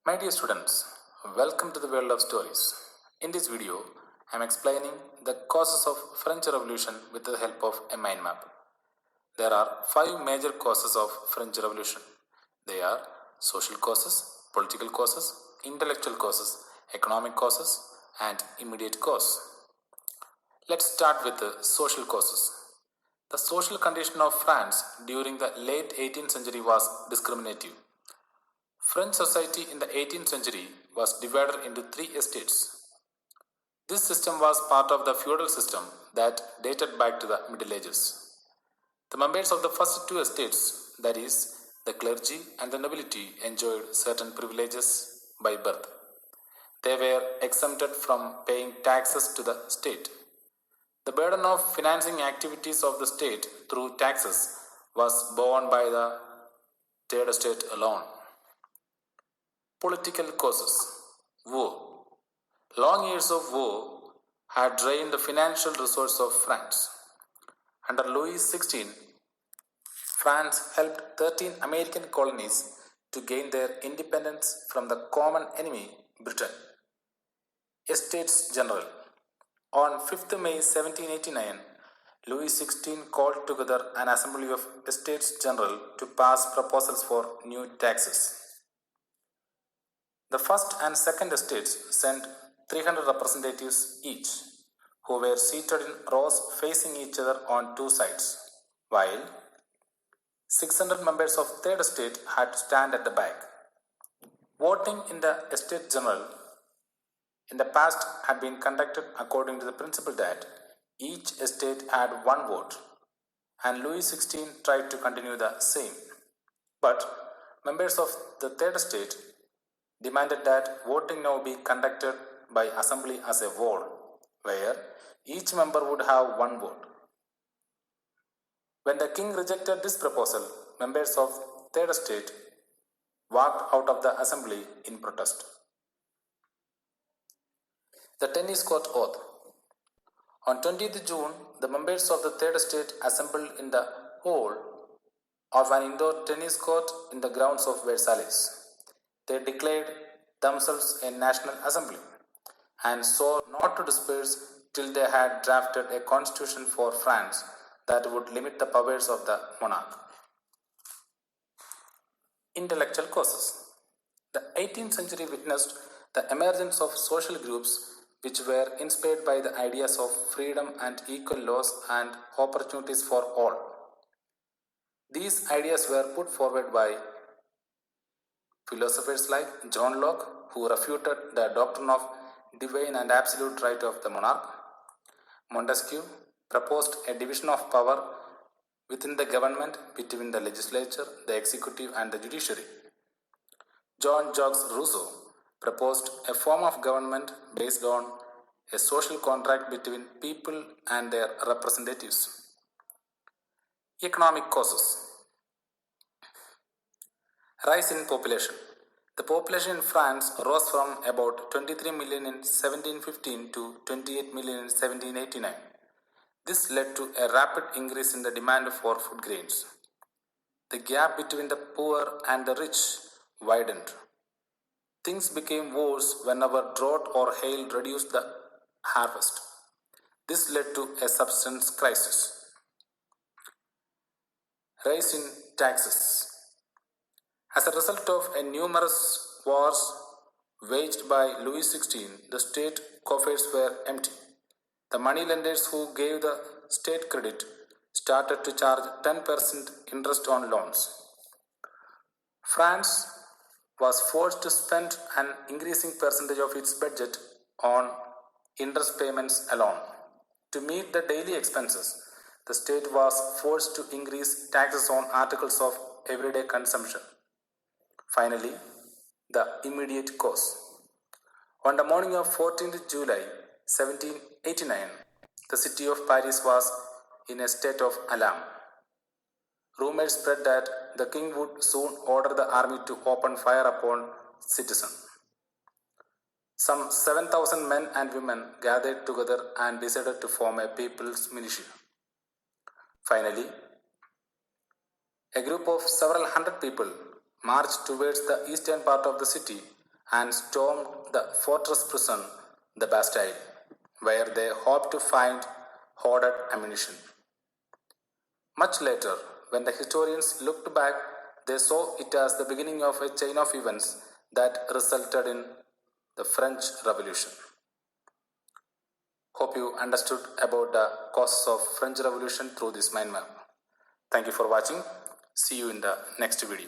My dear students, welcome to the world of stories. In this video, I am explaining the causes of French Revolution with the help of a mind map. There are 5 major causes of French Revolution. They are social causes, political causes, intellectual causes, economic causes, and immediate cause. Let's start with the social causes. The social condition of France during the late 18th century was discriminative. French society in the 18th century was divided into 3 estates. This system was part of the feudal system that dated back to the Middle Ages. The members of the first 2 estates, that is, the clergy and the nobility, enjoyed certain privileges by birth. They were exempted from paying taxes to the state. The burden of financing activities of the state through taxes was borne by the third estate alone. Political causes. War. Long years of war had drained the financial resources of France. Under Louis XVI, France helped 13 American colonies to gain their independence from the common enemy, Britain. Estates General. On 5th May 1789, Louis XVI called together an assembly of Estates General to pass proposals for new taxes. The first and second estates sent 300 representatives each, who were seated in rows facing each other on 2 sides, while 600 members of third estate had to stand at the back. Voting in the Estate General in the past had been conducted according to the principle that each estate had 1 vote, and Louis XVI tried to continue the same. But members of the third estate demanded that voting now be conducted by assembly as a whole, where each member would have 1 vote. When the king rejected this proposal, members of third estate walked out of the assembly in protest. The tennis court oath. On 20th June, the members of the third estate assembled in the hall of an indoor tennis court in the grounds of Versailles. They declared themselves a national assembly and swore not to disperse till they had drafted a constitution for France that would limit the powers of the monarch. Intellectual causes. The 18th century witnessed the emergence of social groups which were inspired by the ideas of freedom and equal laws and opportunities for all. These ideas were put forward by philosophers like John Locke, who refuted the doctrine of divine and absolute right of the monarch. Montesquieu proposed a division of power within the government between the legislature, the executive, and the judiciary. Jean-Jacques Rousseau proposed a form of government based on a social contract between people and their representatives. Economic causes. Rise in population. The population in France rose from about 23 million in 1715 to 28 million in 1789. This led to a rapid increase in the demand for food grains. The gap between the poor and the rich widened. Things became worse whenever drought or hail reduced the harvest. This led to a subsistence crisis. Rise in taxes. As a result of a numerous wars waged by Louis XVI, the state coffers were empty. The moneylenders who gave the state credit started to charge 10% interest on loans. France was forced to spend an increasing percentage of its budget on interest payments alone. To meet the daily expenses, the state was forced to increase taxes on articles of everyday consumption. Finally, the immediate cause. On the morning of 14th July 1789, the city of Paris was in a state of alarm. Rumors spread that the king would soon order the army to open fire upon citizens. Some 7,000 men and women gathered together and decided to form a people's militia. Finally, a group of several hundred people marched towards the eastern part of the city and stormed the fortress prison, the Bastille, where they hoped to find hoarded ammunition. Much later, when the historians looked back, they saw it as the beginning of a chain of events that resulted in the French Revolution. Hope you understood about the causes of French Revolution through this mind map. Thank you for watching. See you in the next video.